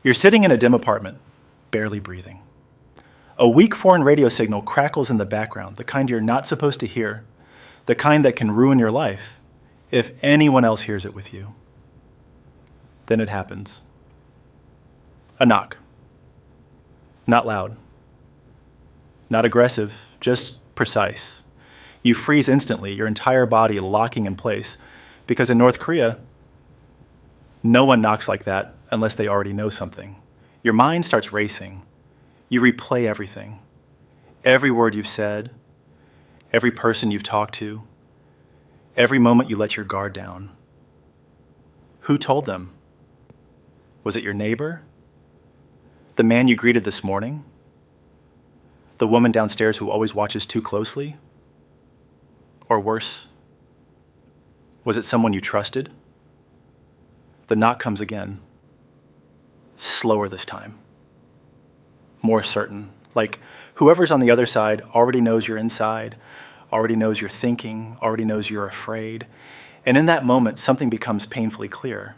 You're sitting in a dim apartment, barely breathing. A weak foreign radio signal crackles in the background, the kind you're not supposed to hear, the kind that can ruin your life if anyone else hears it with you. Then it happens. A knock. Not loud. Not aggressive, just precise. You freeze instantly, your entire body locking in place, because in North Korea, no one knocks like that unless they already know something. Your mind starts racing. You replay everything. Every word you've said, every person you've talked to, every moment you let your guard down. Who told them? Was it your neighbor? The man you greeted this morning? The woman downstairs who always watches too closely? Or worse, was it someone you trusted? The knock comes again. Slower this time. More certain. Like whoever's on the other side already knows you're inside, already knows you're thinking, already knows you're afraid. And in that moment, something becomes painfully clear.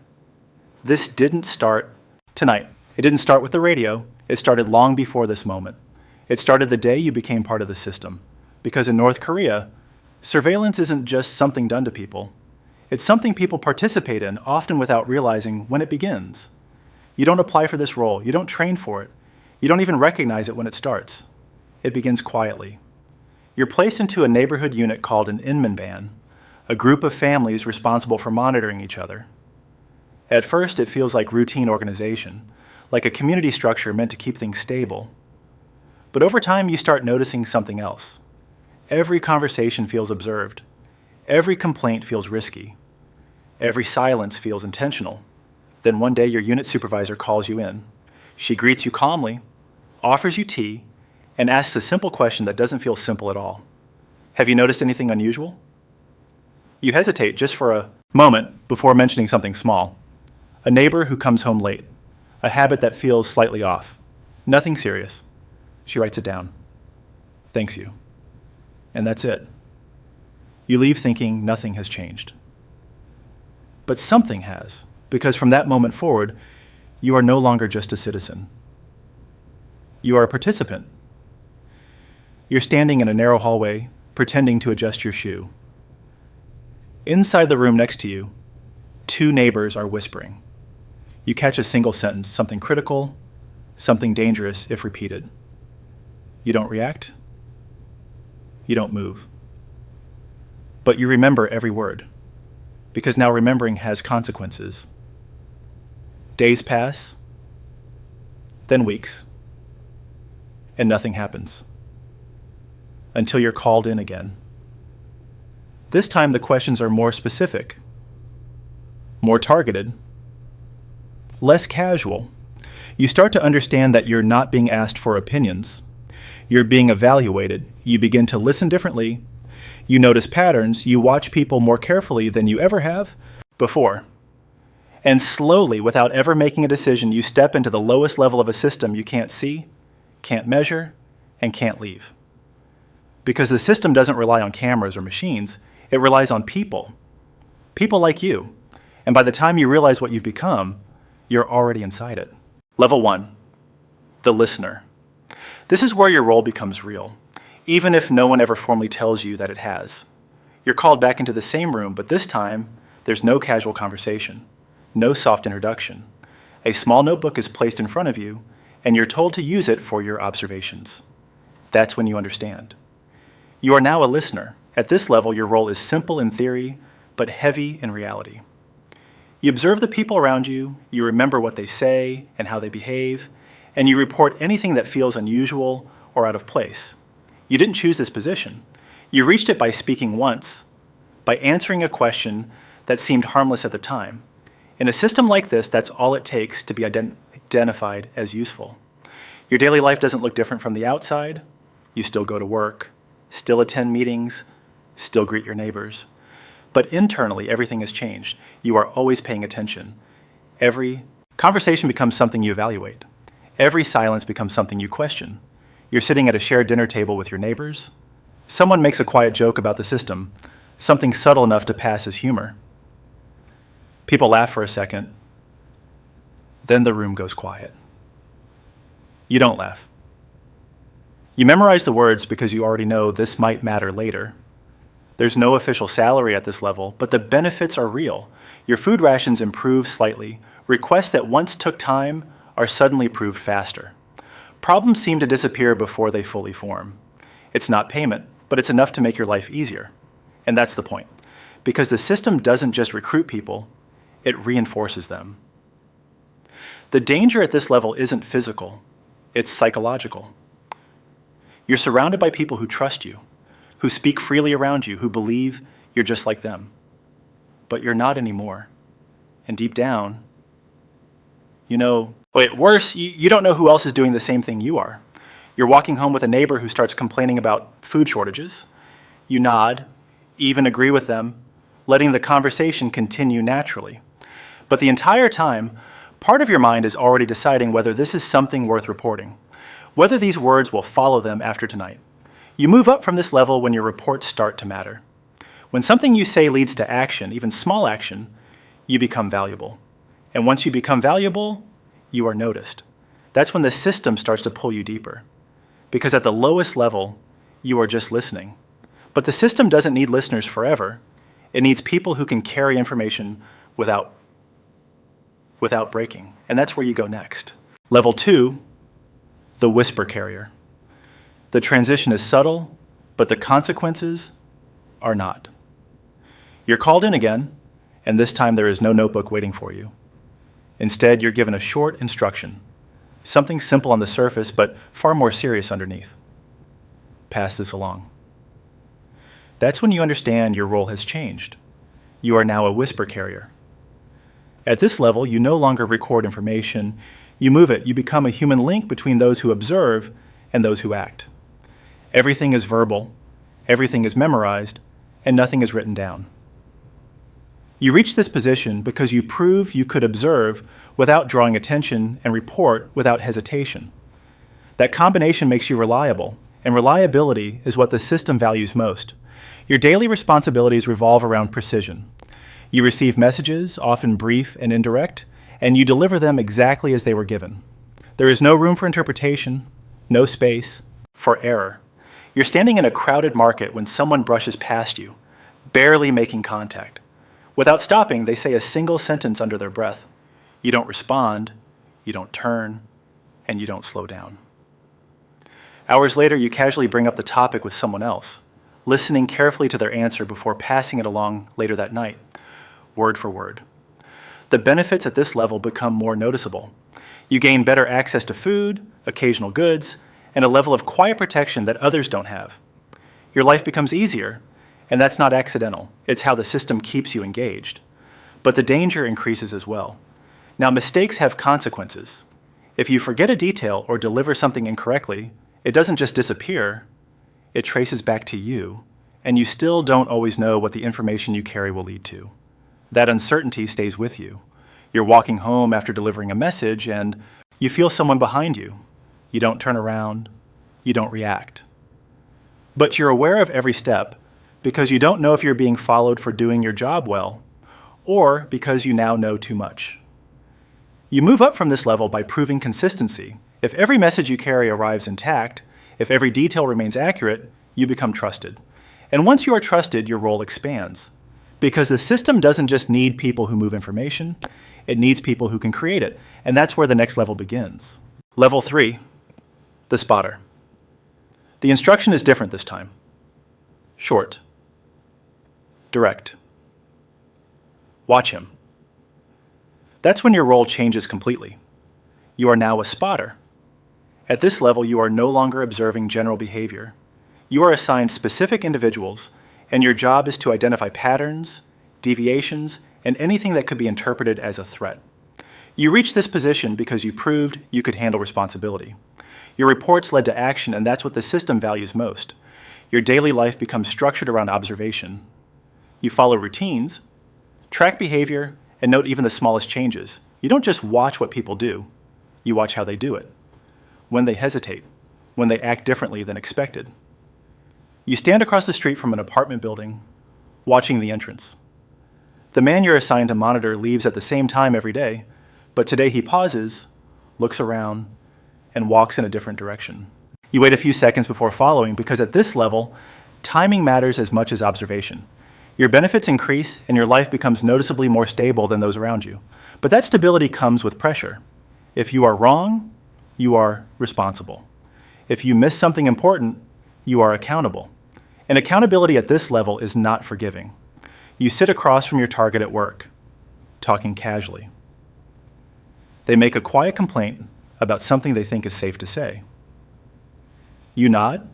This didn't start tonight. It didn't start with the radio. It started long before this moment. It started the day you became part of the system. Because in North Korea, surveillance isn't just something done to people. It's something people participate in, often without realizing when it begins. You don't apply for this role. You don't train for it. You don't even recognize it when it starts. It begins quietly. You're placed into a neighborhood unit called an Inman, a group of families responsible for monitoring each other. At first, it feels like routine organization, like a community structure meant to keep things stable. But over time, you start noticing something else. Every conversation feels observed. Every complaint feels risky. Every silence feels intentional. Then one day, your unit supervisor calls you in. She greets you calmly, offers you tea, and asks a simple question that doesn't feel simple at all. Have you noticed anything unusual? You hesitate just for a moment before mentioning something small. A neighbor who comes home late. A habit that feels slightly off. Nothing serious. She writes it down. Thanks you. And that's it. You leave thinking nothing has changed. But something has, because from that moment forward, you are no longer just a citizen. You are a participant. You're standing in a narrow hallway, pretending to adjust your shoe. Inside the room next to you, two neighbors are whispering. You catch a single sentence, something critical, something dangerous if repeated. You don't react. You don't move. But you remember every word, because now remembering has consequences. Days pass, then weeks, and nothing happens until you're called in again. This time the questions are more specific, more targeted, less casual. You start to understand that you're not being asked for opinions. You're being evaluated. You begin to listen differently. You notice patterns. You watch people more carefully than you ever have before. And slowly, without ever making a decision, you step into the lowest level of a system you can't see, can't measure, and can't leave. Because the system doesn't rely on cameras or machines, it relies on people. People like you. And by the time you realize what you've become, you're already inside it. Level 1, the listener. This is where your role becomes real, even if no one ever formally tells you that it has. You're called back into the same room, but this time, there's no casual conversation, no soft introduction. A small notebook is placed in front of you, and you're told to use it for your observations. That's when you understand. You are now a listener. At this level, your role is simple in theory, but heavy in reality. You observe the people around you, you remember what they say and how they behave, and you report anything that feels unusual or out of place. You didn't choose this position. You reached it by speaking once, by answering a question that seemed harmless at the time. In a system like this, that's all it takes to be identified as useful. Your daily life doesn't look different from the outside. You still go to work, still attend meetings, still greet your neighbors. But internally, everything has changed. You are always paying attention. Every conversation becomes something you evaluate. Every silence becomes something you question. You're sitting at a shared dinner table with your neighbors. Someone makes a quiet joke about the system, something subtle enough to pass as humor. People laugh for a second. Then the room goes quiet. You don't laugh. You memorize the words because you already know this might matter later. There's no official salary at this level, but the benefits are real. Your food rations improve slightly. Requests that once took time are suddenly approved faster. Problems seem to disappear before they fully form. It's not payment, but it's enough to make your life easier. And that's the point. Because the system doesn't just recruit people, it reinforces them. The danger at this level isn't physical, it's psychological. You're surrounded by people who trust you, who speak freely around you, who believe you're just like them. But you're not anymore. And deep down, worse, you don't know who else is doing the same thing you are. You're walking home with a neighbor who starts complaining about food shortages. You nod, even agree with them, letting the conversation continue naturally. But the entire time, part of your mind is already deciding whether this is something worth reporting, whether these words will follow them after tonight. You move up from this level when your reports start to matter. When something you say leads to action, even small action, you become valuable. And once you become valuable, you are noticed. That's when the system starts to pull you deeper. Because at the lowest level, you are just listening. But the system doesn't need listeners forever. It needs people who can carry information without breaking. And that's where you go next. Level 2, the whisper carrier. The transition is subtle, but the consequences are not. You're called in again, and this time there is no notebook waiting for you. Instead, you're given a short instruction, something simple on the surface, but far more serious underneath. Pass this along. That's when you understand your role has changed. You are now a whisper carrier. At this level, you no longer record information, you move it. You become a human link between those who observe and those who act. Everything is verbal, everything is memorized, and nothing is written down. You reach this position because you prove you could observe without drawing attention and report without hesitation. That combination makes you reliable, and reliability is what the system values most. Your daily responsibilities revolve around precision. You receive messages, often brief and indirect, and you deliver them exactly as they were given. There is no room for interpretation, no space for error. You're standing in a crowded market when someone brushes past you, barely making contact. Without stopping, they say a single sentence under their breath. You don't respond, you don't turn, and you don't slow down. Hours later, you casually bring up the topic with someone else, listening carefully to their answer before passing it along later that night, word for word. The benefits at this level become more noticeable. You gain better access to food, occasional goods, and a level of quiet protection that others don't have. Your life becomes easier, and that's not accidental. It's how the system keeps you engaged. But the danger increases as well. Now, mistakes have consequences. If you forget a detail or deliver something incorrectly, it doesn't just disappear, it traces back to you, and you still don't always know what the information you carry will lead to. That uncertainty stays with you. You're walking home after delivering a message, and you feel someone behind you. You don't turn around, you don't react. But you're aware of every step, because you don't know if you're being followed for doing your job well, or because you now know too much. You move up from this level by proving consistency. If every message you carry arrives intact, if every detail remains accurate, you become trusted. And once you are trusted, your role expands. Because the system doesn't just need people who move information, it needs people who can create it. And that's where the next level begins. Level 3, the spotter. The instruction is different this time. Short. Direct. Watch him. That's when your role changes completely. You are now a spotter. At this level, you are no longer observing general behavior. You are assigned specific individuals, and your job is to identify patterns, deviations, and anything that could be interpreted as a threat. You reached this position because you proved you could handle responsibility. Your reports led to action, and that's what the system values most. Your daily life becomes structured around observation. You follow routines, track behavior, and note even the smallest changes. You don't just watch what people do, you watch how they do it. When they hesitate, when they act differently than expected. You stand across the street from an apartment building, watching the entrance. The man you're assigned to monitor leaves at the same time every day, but today he pauses, looks around, and walks in a different direction. You wait a few seconds before following because at this level, timing matters as much as observation. Your benefits increase and your life becomes noticeably more stable than those around you. But that stability comes with pressure. If you are wrong, you are responsible. If you miss something important, you are accountable. And accountability at this level is not forgiving. You sit across from your target at work, talking casually. They make a quiet complaint about something they think is safe to say. You nod,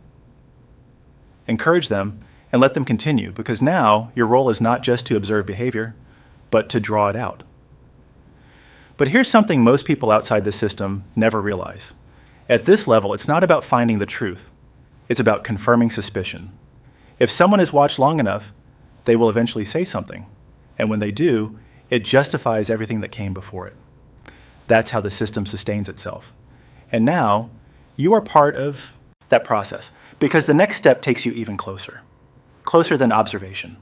encourage them, and let them continue, because now your role is not just to observe behavior, but to draw it out. But here's something most people outside the system never realize. At this level, it's not about finding the truth. It's about confirming suspicion. If someone is watched long enough, they will eventually say something. And when they do, it justifies everything that came before it. That's how the system sustains itself. And now, you are part of that process, because the next step takes you even closer. Closer than observation.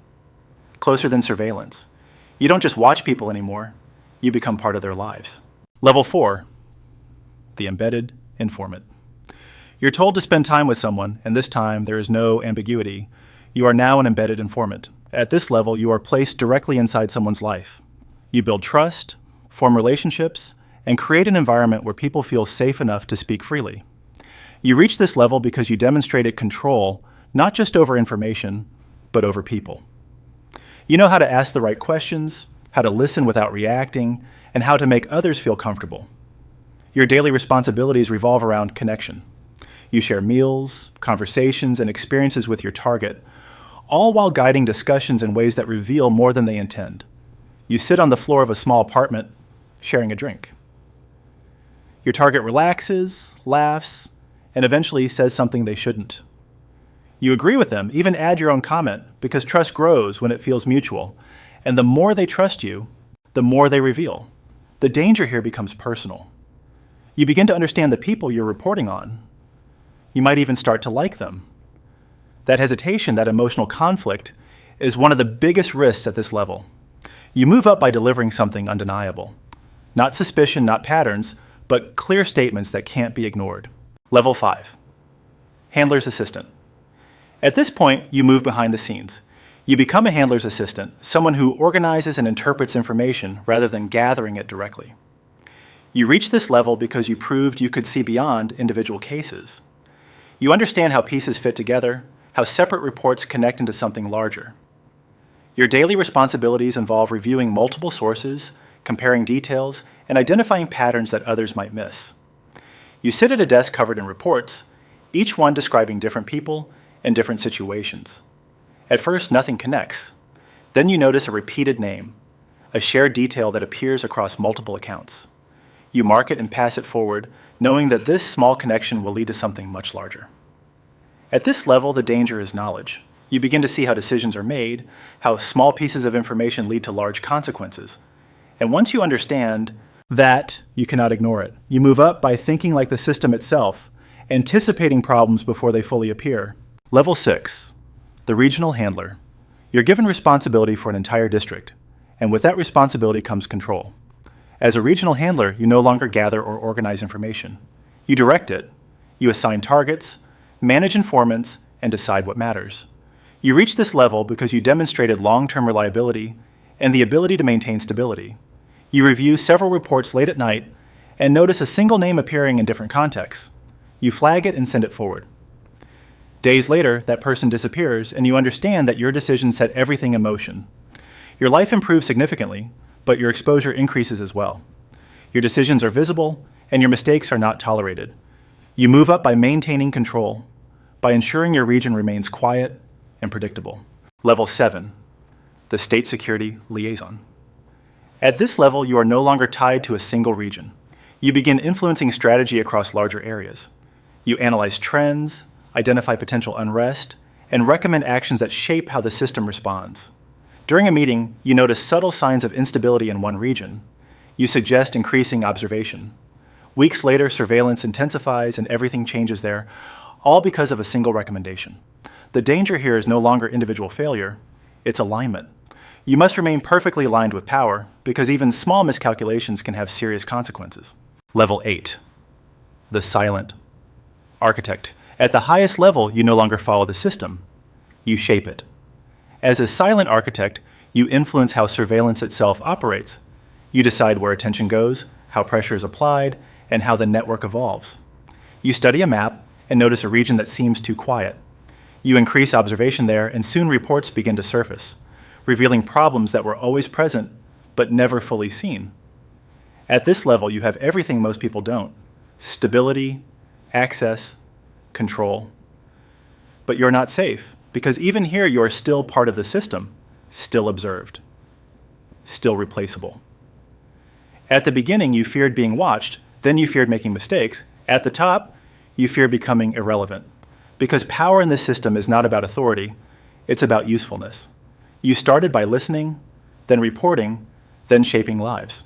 Closer than surveillance. You don't just watch people anymore, you become part of their lives. Level 4, the embedded informant. You're told to spend time with someone, and this time there is no ambiguity. You are now an embedded informant. At this level, you are placed directly inside someone's life. You build trust, form relationships, and create an environment where people feel safe enough to speak freely. You reach this level because you demonstrated control, not just over information, but over people. You know how to ask the right questions, how to listen without reacting, and how to make others feel comfortable. Your daily responsibilities revolve around connection. You share meals, conversations, and experiences with your target, all while guiding discussions in ways that reveal more than they intend. You sit on the floor of a small apartment, sharing a drink. Your target relaxes, laughs, and eventually says something they shouldn't. You agree with them, even add your own comment, because trust grows when it feels mutual. And the more they trust you, the more they reveal. The danger here becomes personal. You begin to understand the people you're reporting on. You might even start to like them. That hesitation, that emotional conflict, is one of the biggest risks at this level. You move up by delivering something undeniable. Not suspicion, not patterns, but clear statements that can't be ignored. Level 5, handler's assistant. At this point, you move behind the scenes. You become a handler's assistant, someone who organizes and interprets information rather than gathering it directly. You reach this level because you proved you could see beyond individual cases. You understand how pieces fit together, how separate reports connect into something larger. Your daily responsibilities involve reviewing multiple sources, comparing details, and identifying patterns that others might miss. You sit at a desk covered in reports, each one describing different people and different situations. At first, nothing connects. Then you notice a repeated name, a shared detail that appears across multiple accounts. You mark it and pass it forward, knowing that this small connection will lead to something much larger. At this level, the danger is knowledge. You begin to see how decisions are made, how small pieces of information lead to large consequences. And once you understand that, you cannot ignore it. You move up by thinking like the system itself, anticipating problems before they fully appear. Level 6, the regional handler. You're given responsibility for an entire district, and with that responsibility comes control. As a regional handler, you no longer gather or organize information. You direct it. You assign targets, manage informants, and decide what matters. You reach this level because you demonstrated long-term reliability and the ability to maintain stability. You review several reports late at night and notice a single name appearing in different contexts. You flag it and send it forward. Days later, that person disappears, and you understand that your decision set everything in motion. Your life improves significantly, but your exposure increases as well. Your decisions are visible, and your mistakes are not tolerated. You move up by maintaining control, by ensuring your region remains quiet and predictable. Level 7, the state security liaison. At this level, you are no longer tied to a single region. You begin influencing strategy across larger areas. You analyze trends, identify potential unrest, and recommend actions that shape how the system responds. During a meeting, you notice subtle signs of instability in one region. You suggest increasing observation. Weeks later, surveillance intensifies and everything changes there, all because of a single recommendation. The danger here is no longer individual failure, it's alignment. You must remain perfectly aligned with power, because even small miscalculations can have serious consequences. Level 8. The silent architect. At the highest level, you no longer follow the system. You shape it. As a silent architect, you influence how surveillance itself operates. You decide where attention goes, how pressure is applied, and how the network evolves. You study a map and notice a region that seems too quiet. You increase observation there, and soon reports begin to surface, revealing problems that were always present but never fully seen. At this level, you have everything most people don't: stability, access, control. But you're not safe, because even here you're still part of the system, still observed, still replaceable. At the beginning, you feared being watched, then you feared making mistakes. At the top, you fear becoming irrelevant, because power in this system is not about authority, it's about usefulness. You started by listening, then reporting, then shaping lives.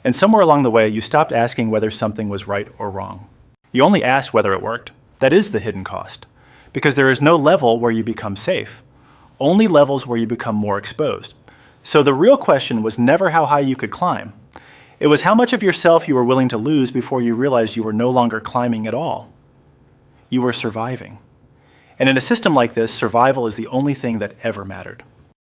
And somewhere along the way, you stopped asking whether something was right or wrong. You only asked whether it worked. That is the hidden cost, because there is no level where you become safe, only levels where you become more exposed. So the real question was never how high you could climb. It was how much of yourself you were willing to lose before you realized you were no longer climbing at all. You were surviving. And in a system like this, survival is the only thing that ever mattered.